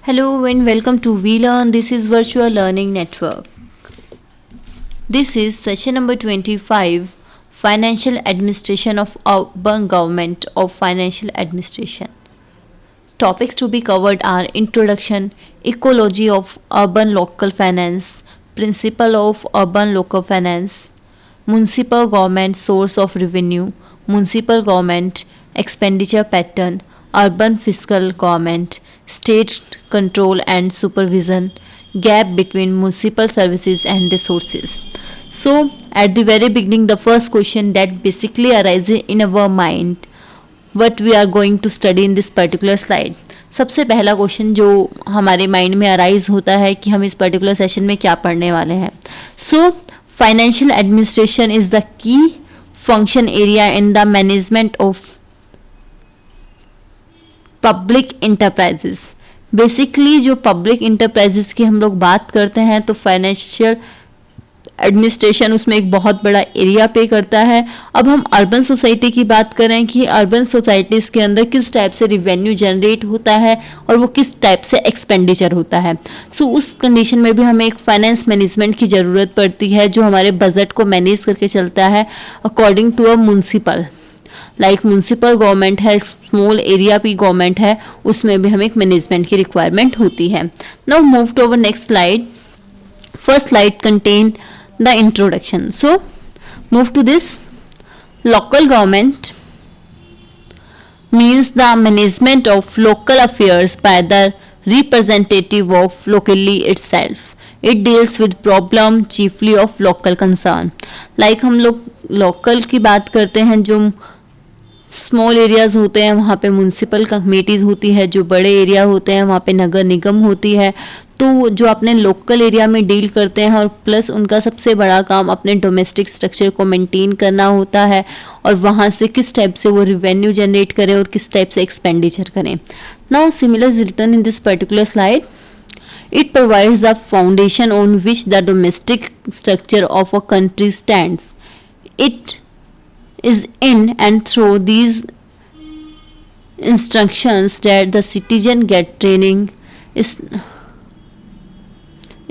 Hello and welcome to VLearn. This is Virtual Learning Network. This is session number 25, Financial Administration of Urban Government of Financial Administration. Topics to be covered are Introduction, Ecology of Urban Local Finance, Principle of Urban Local Finance, Municipal Government Source of Revenue, Municipal Government Expenditure Pattern, Urban Fiscal Government, State Control and Supervision, Gap between Municipal Services and Resources. So, at the very beginning, the first question that basically arises in our mind, what we are going to study in this particular slide. सबसे पहला question जो हमारे mind में arise होता है कि हम इस पर्टिकुलर सेशन में क्या पढ़ने वाले हैं. So financial administration is the key function area in the management of public enterprises. Basically जो पब्लिक इंटरप्राइजेस की हम लोग बात करते हैं तो फाइनेंशियल एडमिनिस्ट्रेशन उसमें एक बहुत बड़ा एरिया पे करता है. अब हम अर्बन सोसाइटी की बात करें कि अर्बन सोसाइटीज़ के अंदर किस टाइप से रिवेन्यू जनरेट होता है और वो किस टाइप से एक्सपेंडिचर होता है. सो उस कंडीशन में भी हमें एक फाइनेंस मैनेजमेंट की ज़रूरत पड़ती है जो हमारे बजट को मैनेज करके चलता है according to a municipal. Like municipal government है, स्मॉल एरिया भी गवर्नमेंट है, उसमें भी हमें एक मैनेजमेंट की रिक्वायरमेंट होती है. Now move to our next slide. First slide contain the introduction. So move to this. Local government means the management of local affairs by the representative of locally itself. It deals with problem chiefly of local concern. Like हम लोग local की बात करते हैं, जो small areas होते हैं वहाँ पे म्यूनसिपल कमेटीज़ होती है, जो बड़े एरिया होते हैं वहाँ पे नगर निगम होती है. तो जो अपने लोकल एरिया में डील करते हैं और प्लस उनका सबसे बड़ा काम अपने डोमेस्टिक स्ट्रक्चर को मेंटेन करना होता है और वहाँ से किस टाइप से वो रिवेन्यू जनरेट करें और किस टाइप से एक्सपेंडिचर करें. Now similar is written in this particular slide. It provides the foundation on which the domestic structure of a country stands. It is in and through these instructions that the citizen get training,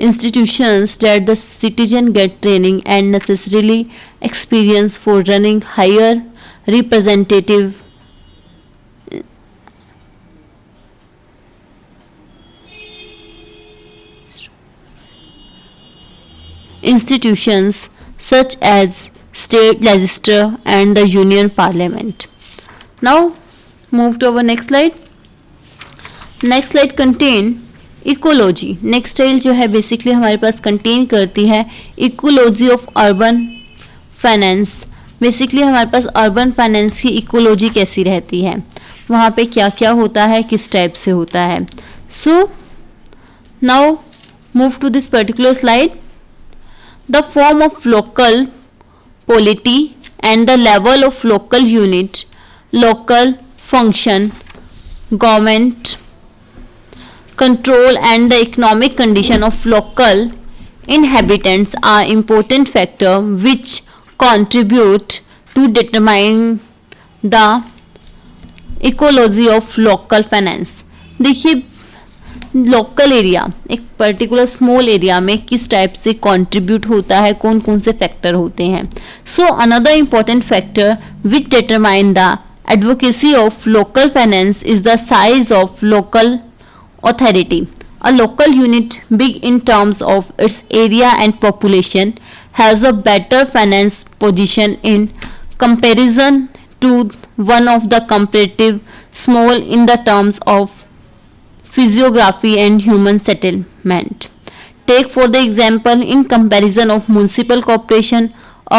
institutions that the citizen get training and necessarily experience for running higher representative institutions such as state legislature and the union parliament. Now move to our next slide. Next slide contain ecology. Next style जो है basically हमारे पास contain करती है ecology of urban finance. Basically हमारे पास urban finance की ecology कैसी रहती है, वहाँ पे क्या क्या होता है, किस टाइप से होता है. So now move to this particular slide. The form of local polity and the level of local unit, local function, government control and the economic condition of local inhabitants are important factors which contribute to determine the ecology of local finance. देखिए local area एक particular small area में किस type से contribute होता है, कौन कौन से फैक्टर होते हैं. So another important factor which determine the advocacy of local finance is the size of local authority. A local unit big in terms of its area and population has a better finance position in comparison to one of the comparative small in the terms of physiography and human settlement. Take for the example, in comparison of municipal corporation,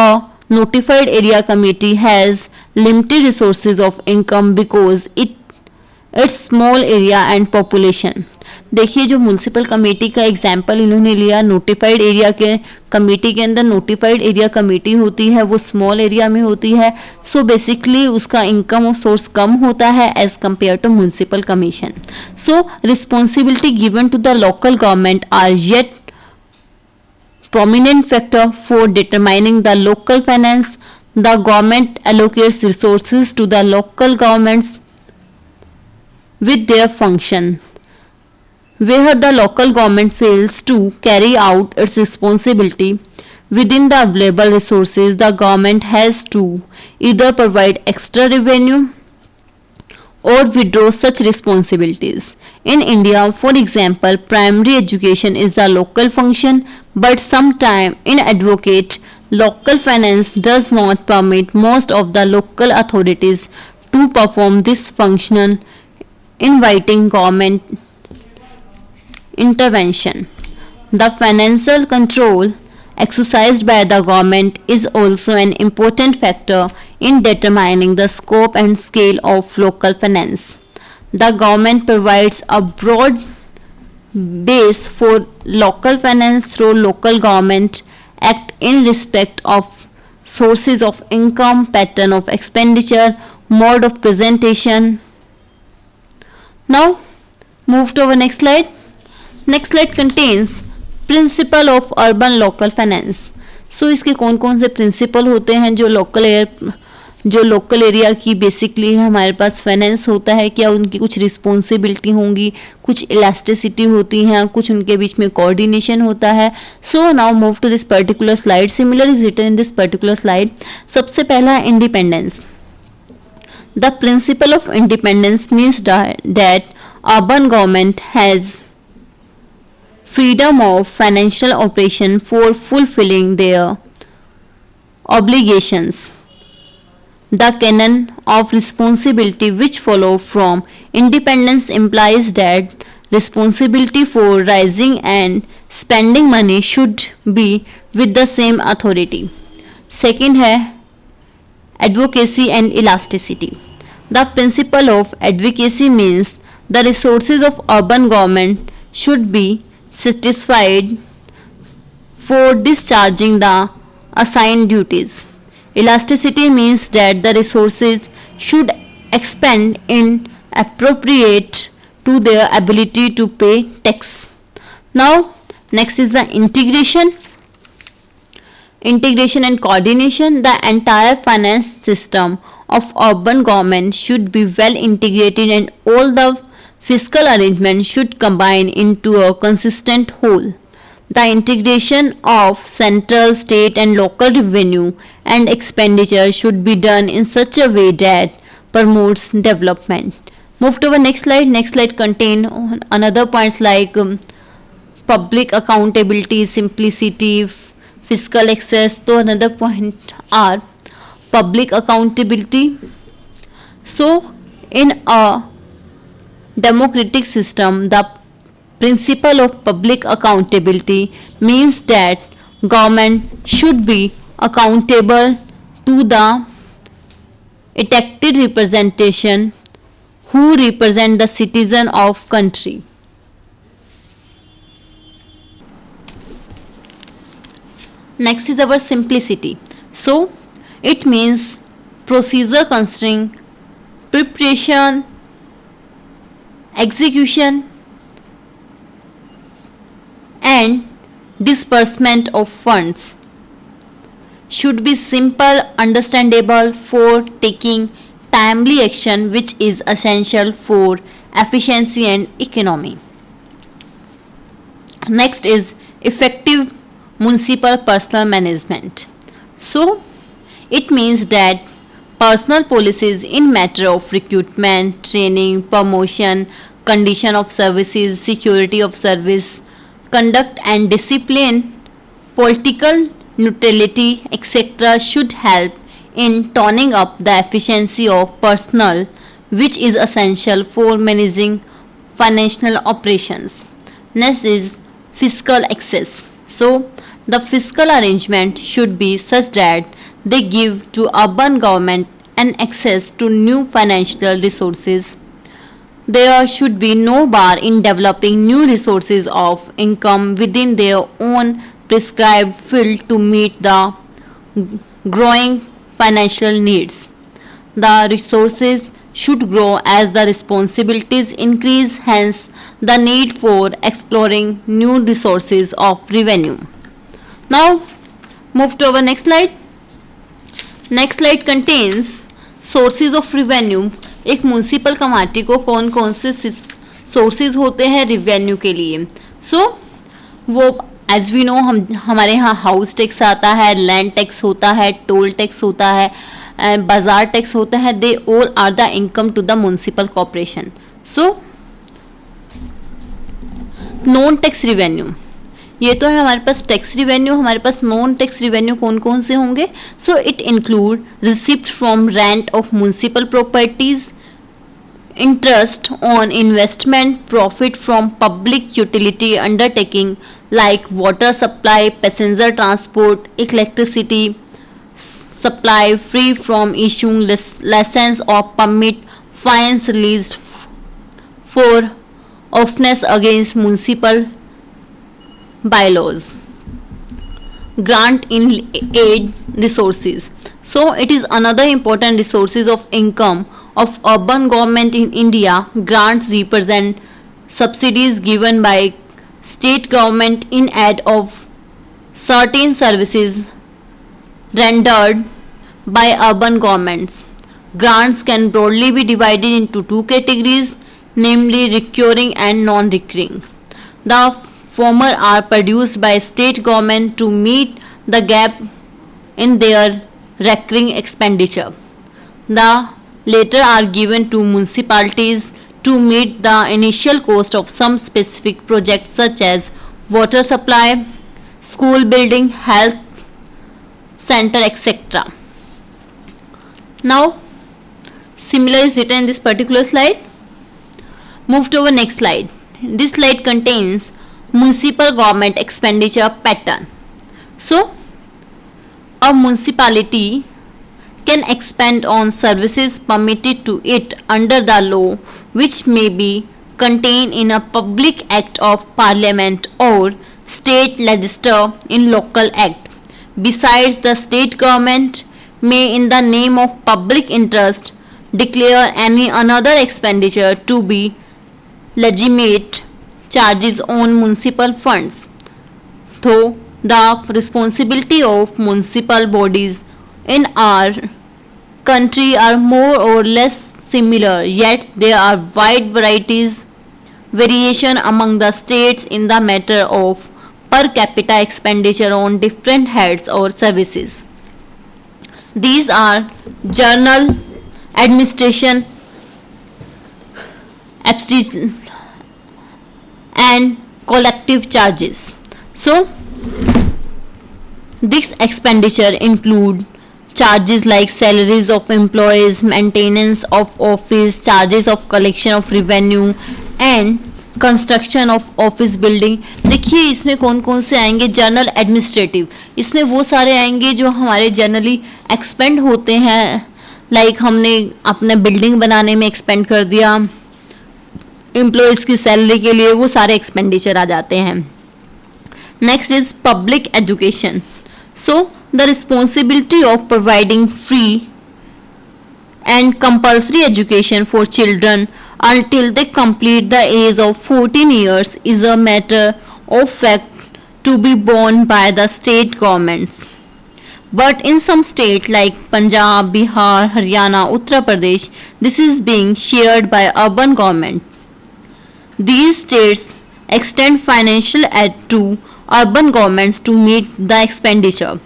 a notified area committee has limited resources of income because it's small area and population. देखिए जो municipal committee का example इन्होंने लिया, notified area के committee के अंदर notified area committee होती है, वो स्मॉल एरिया में होती है. सो बेसिकली उसका इनकम और सोर्स कम होता है as compare to municipal commission. So responsibility given to the local government are yet prominent factor for determining the local finance. The government allocates resources to the local governments with their function. Where the local government fails to carry out its responsibility within the available resources, the government has to either provide extra revenue or withdraw such responsibilities. In India, for example, primary education is the local function, but sometimes in advocate, local finance does not permit most of the local authorities to perform this function, inviting government intervention. The financial control exercised by the government is also an important factor in determining the scope and scale of local finance. The government provides a broad base for local finance through local government act in respect of sources of income, pattern of expenditure, mode of presentation. Now move to our next slide. Next slide contains principal of urban local finance. So इसके कौन कौन से principal होते हैं जो local area की basically हमारे पास finance होता है, क्या उनकी कुछ रिस्पॉन्सिबिलिटी होंगी, कुछ इलास्टिसिटी होती हैं, कुछ उनके बीच में कोऑर्डिनेशन होता है. So now move to this particular slide. Similar is written in this particular slide. सबसे पहला है independence. The principle of independence means that urban government has freedom of financial operation for fulfilling their obligations. The canon of responsibility which follow from independence implies that responsibility for raising and spending money should be with the same authority. Second है advocacy and elasticity. The principle of advocacy means the resources of urban government should be satisfied for discharging the assigned duties. Elasticity means that the resources should expend in appropriate to their ability to pay tax. Now next is the integration and coordination. The entire finance system of urban government should be well integrated and all the fiscal arrangement should combine into a consistent whole. The integration of central, state and local revenue and expenditure should be done in such a way that promotes development. Move to our next slide. Next slide contain another points like public accountability, simplicity, fiscal access. So another point are public accountability. So in a democratic system, the principle of public accountability means that government should be accountable to the elected representation who represent the citizen of country. Next is our simplicity. So it means procedure considering preparation, execution and disbursement of funds should be simple, understandable for taking timely action, which is essential for efficiency and economy. Next is effective municipal personal management. So it means that personal policies in matter of recruitment, training, promotion, condition of services, security of service, conduct and discipline, political neutrality, etc. should help in toning up the efficiency of personnel, which is essential for managing financial operations. Next is fiscal access. So the fiscal arrangement should be such that they give to urban government an access to new financial resources. There should be no bar in developing new resources of income within their own prescribed field to meet the growing financial needs. The resources should grow as the responsibilities increase, hence the need for exploring new resources of revenue. Now move to our next slide. Next slide contains sources of revenue. एक municipal committee को कौन कौन से sources होते हैं revenue के लिए. सो वो एज वी नो हमारे यहाँ हाउस टैक्स आता है, लैंड टैक्स होता है, टोल टैक्स होता है, बाजार टैक्स होता है. They all are the income to the municipal corporation. So non tax revenue, ये तो है हमारे पास टैक्स रिवेन्यू. हमारे पास नॉन टैक्स रिवेन्यू कौन कौन से होंगे? So it include receipt from rent of municipal properties, interest on investment, profit from public utility undertaking like water supply, passenger transport, electricity supply free from issuing license or permit, fines released for offense against municipal bylaws, grant in aid resources. So it is another important resources of income of urban government in India. Grants represent subsidies given by state government in aid of certain services rendered by urban governments. Grants can broadly be divided into two categories, namely recurring and non-recurring. The former are produced by state government to meet the gap in their recurring expenditure. The later are given to municipalities to meet the initial cost of some specific projects such as water supply, school building, health center, etc. Now, similar is written in this particular slide. Move to our next slide. This slide contains municipal government expenditure pattern. So, a municipality can expend on services permitted to it under the law, which may be contained in a public act of parliament or state legislature in local act. Besides, the state government may in the name of public interest declare any another expenditure to be legitimate charges on municipal funds. Though the responsibility of municipal bodies in our country are more or less similar, yet there are wide variation among the states in the matter of per capita expenditure on different heads or services. These are general administration and collective charges. So this expenditure include charges like salaries of employees, maintenance of office, charges of collection of revenue and construction of office building. देखिए इसमें कौन कौन से आएंगे? General administrative, इसमें वो सारे आएंगे जो हमारे जनरली एक्सपेंड होते हैं, लाइक हमने अपने बिल्डिंग बनाने में एक्सपेंड कर दिया, एम्प्लॉयज़ की सैलरी के लिए, वो सारे एक्सपेंडिचर आ जाते हैं. Next is public education. So the responsibility of providing free and compulsory education for children until they complete the age of 14 years is a matter of fact to be borne by the state governments. But in some states like Punjab, Bihar, Haryana, Uttar Pradesh, this is being shared by urban government. These states extend financial aid to urban governments to meet the expenditure.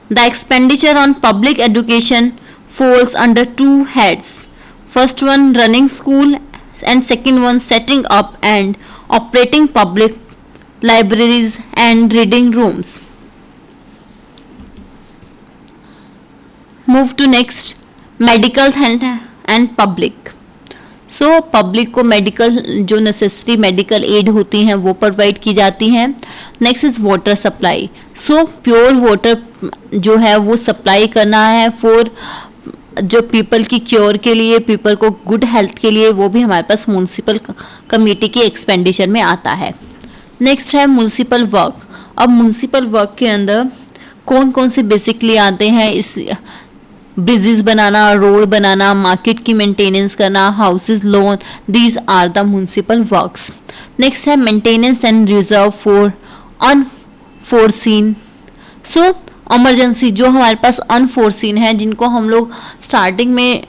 The expenditure on public education falls under two heads. First one running school and second one setting up and operating public libraries and reading rooms. Move to next, medical and public. So public को medical जो necessary medical aid होती हैं वो provide की जाती हैं. Next is water supply. So pure water जो है वो सप्लाई करना है फॉर जो पीपल की क्योर के लिए, पीपल को गुड हेल्थ के लिए, वो भी हमारे पास म्युनिसिपल कमेटी के एक्सपेंडिचर में आता है. नेक्स्ट है म्युनिसिपल वर्क. अब म्युनिसिपल वर्क के अंदर कौन कौन से बेसिकली आते हैं? इस ब्रिजेस बनाना, रोड बनाना, मार्केट की मेंटेनेंस करना, houses loan, these are the municipal works. Next है maintenance and reserve for unforeseen. So emergency जो हमारे पास अनफोर्सीन है, जिनको हम लोग स्टार्टिंग में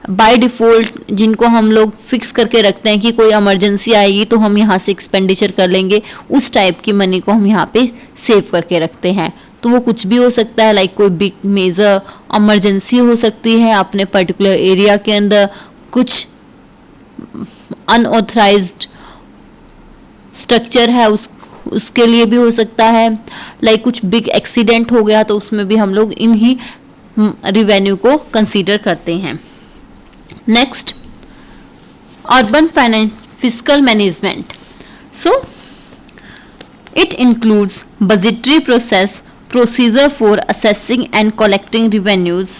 बाय डिफ़ॉल्ट जिनको हम लोग फिक्स करके रखते हैं कि कोई इमरजेंसी आएगी तो हम यहाँ से एक्सपेंडिचर कर लेंगे, उस टाइप की मनी को हम यहाँ पे सेव करके रखते हैं। तो वो कुछ भी हो सकता है, लाइक कोई बिग मेजर इमरजेंसी हो सकती है अपने पर्टिकुलर एरिया के अंदर, कुछ अनऑथराइज्ड स्ट्रक्चर है उसके लिए भी हो सकता है, लाइक कुछ बिग एक्सीडेंट हो गया तो उसमें भी हम लोग इन्हीं रिवेन्यू को कंसीडर करते हैं। Next, urban finance fiscal management. So it includes budgetary process, procedure for assessing and collecting revenues,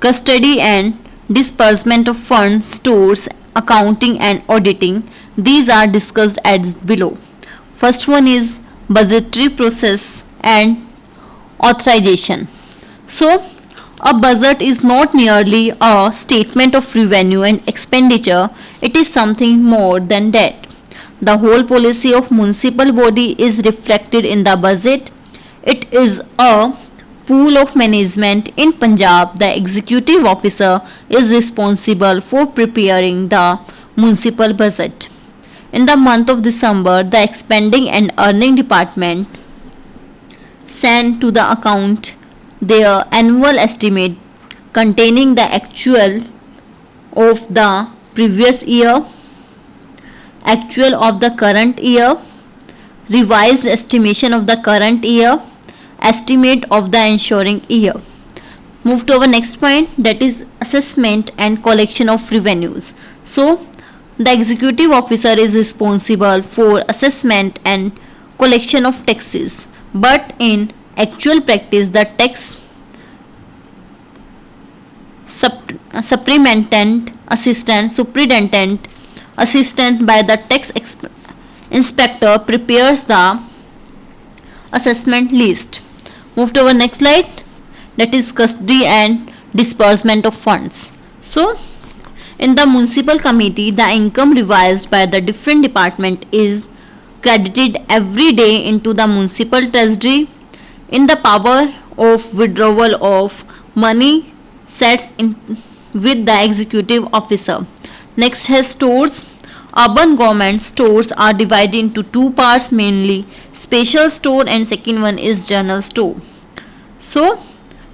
custody and disbursement of funds, stores, accounting and auditing. These are discussed as below. First one is budgetary process and authorization. So, a budget is not merely a statement of revenue and expenditure, it is something more than that. The whole policy of municipal body is reflected in the budget. It is a pool of management. In Punjab, the executive officer is responsible for preparing the municipal budget. In the month of December, the expending and earning department send to the account their annual estimate containing the actual of the previous year, actual of the current year, revised estimation of the current year, estimate of the ensuing year. Move to our next point, that is assessment and collection of revenues. So the executive officer is responsible for assessment and collection of taxes, but in actual practice the tax superintendent assistant by the tax inspector prepares the assessment list. Move to our next slide, that is custody and disbursement of funds. So in the municipal committee, the income revised by the different department is credited every day into the municipal treasury. In the power of withdrawal of money sets in with the executive officer. Next has stores. Urban government stores are divided into two parts, mainly special store and second one is general store. So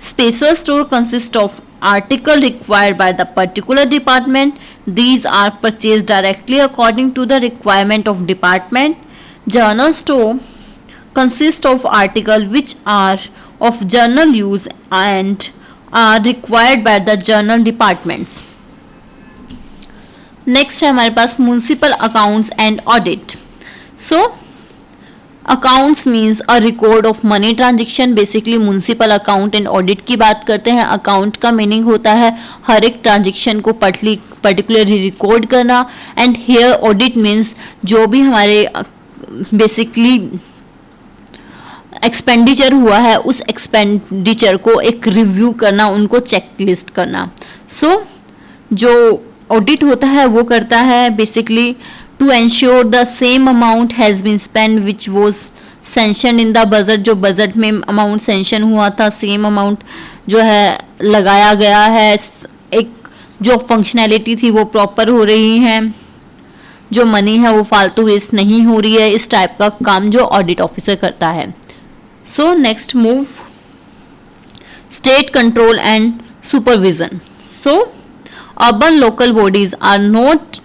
special store consists of article required by the particular department. These are purchased directly according to the requirement of department. General store consists of articles which are of general use and are required by the general departments. Next है हमारे पास municipal accounts and audit. So accounts means a record of money transaction. Basically municipal account and audit की बात करते हैं. Account का meaning होता है हर एक ट्रांजेक्शन को पर्टिकुलरली रिकॉर्ड करना, एंड हेयर ऑडिट मीन्स जो भी हमारे बेसिकली एक्सपेंडिचर हुआ है उस एक्सपेंडिचर को एक रिव्यू करना, उनको चेक लिस्ट करना. सो जो ऑडिट होता है वो करता है basically to ensure the same amount has been spend which was sanction in the budget. जो बजट में अमाउंट सेंशन हुआ था सेम अमाउंट जो है लगाया गया है, एक जो फंक्शनैलिटी थी वो प्रॉपर हो रही है, जो मनी है वो फालतू वेस्ट नहीं हो रही है. इस टाइप का काम जो ऑडिट ऑफिसर करता है. So next move state control and supervision. So urban local bodies are not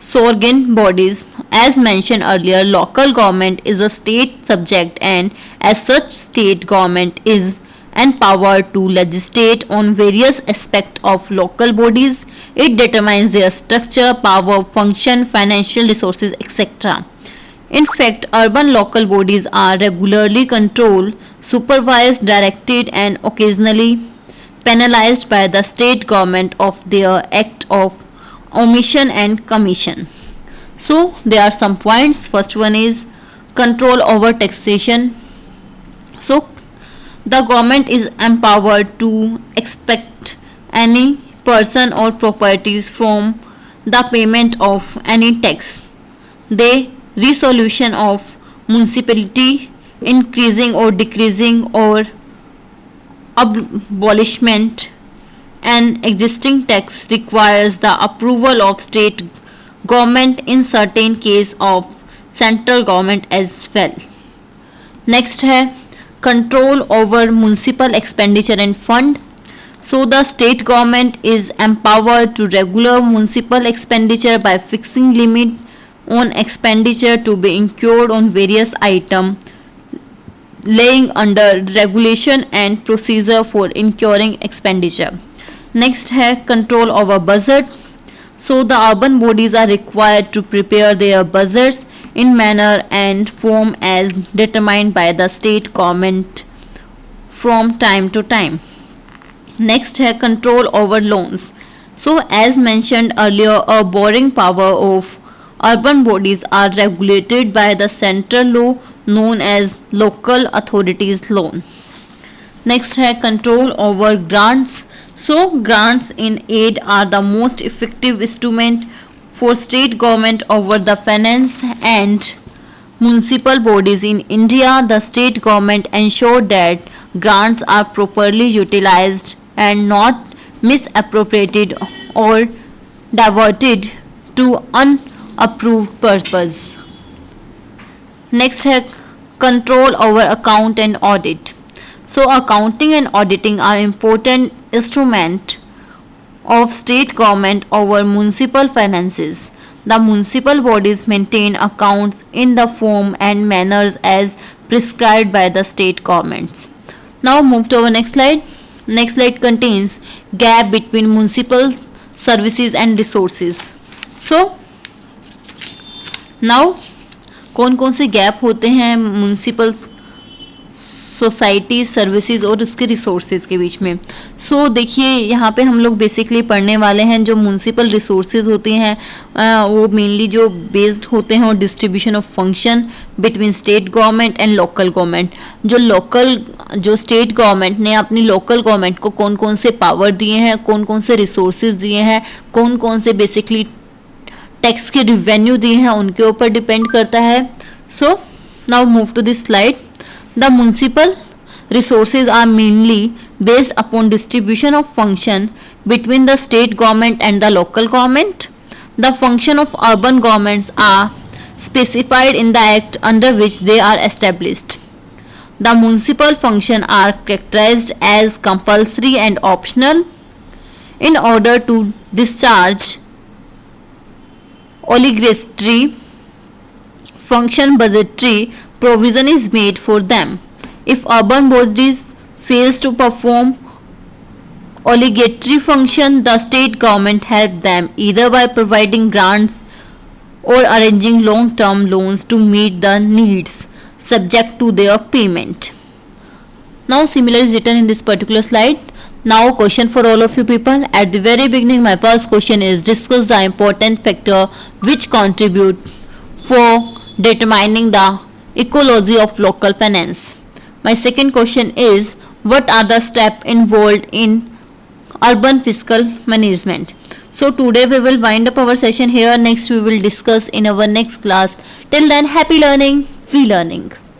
sovereign bodies. As mentioned earlier, local government is a state subject and as such state government is empowered to legislate on various aspects of local bodies. It determines their structure, power, function, financial resources, etc. In fact, urban local bodies are regularly controlled, supervised, directed and occasionally penalized by the state government of their act of omission and commission. So there are some points. First one is control over taxation. So the government is empowered to expect any person or properties from the payment of any tax. The resolution of municipality increasing or decreasing or abolishment An existing tax requires the approval of state government, in certain case of central government as well. Next है control over municipal expenditure and fund. So the state government is empowered to regulate municipal expenditure by fixing limit on expenditure to be incurred on various items, laying under regulation and procedure for incurring expenditure. Next है control over budget. So the urban bodies are required to prepare their budgets in manner and form as determined by the state government from time to time. Next है control over loans. So as mentioned earlier, a borrowing power of urban bodies are regulated by the central law known as local authorities loan. Next है control over grants. So grants in aid are the most effective instrument for state government over the finance and municipal bodies in India. The state government ensure that grants are properly utilized and not misappropriated or diverted to unapproved purpose. Next है control over account and audit. So accounting and auditing are important instrument of state government over municipal finances. The municipal bodies maintain accounts in the form and manners as prescribed by the state governments. Now move to our next slide. Next slide contains gap between municipal services and resources. So now कौन कौन से gap होते हैं municipal society services और उसके resources के बीच में. सो देखिए यहाँ पे हम लोग बेसिकली पढ़ने वाले हैं जो म्यूनसिपल रिसोर्सेज होते हैं वो मेनली जो बेस्ड होते हैं और distribution of function between state government and local government. जो स्टेट गवर्नमेंट ने अपनी लोकल गवर्नमेंट को कौन कौन से पावर दिए हैं, कौन कौन से रिसोर्सेज दिए हैं, कौन कौन से बेसिकली टैक्स के रिवेन्यू दिए हैं, उनके ऊपर डिपेंड करता है. So now move to this slide. The municipal resources are mainly based upon distribution of function between the state government and the local government. The function of urban governments are specified in the act under which they are established. The municipal functions are characterized as compulsory and optional. In order to discharge obligatory function, budgetary provision is made for them. If urban bodies fails to perform obligatory function, the state government help them either by providing grants or arranging long-term loans to meet the needs subject to their payment. Now similar is written in this particular slide. Now question for all of you people. At the very beginning my first question is discuss the important factor which contribute for determining the ecology of local finance. My second question is what are the steps involved in urban fiscal management. So today we will wind up our session here. Next we will discuss in our next class. Till then, happy learning, free learning.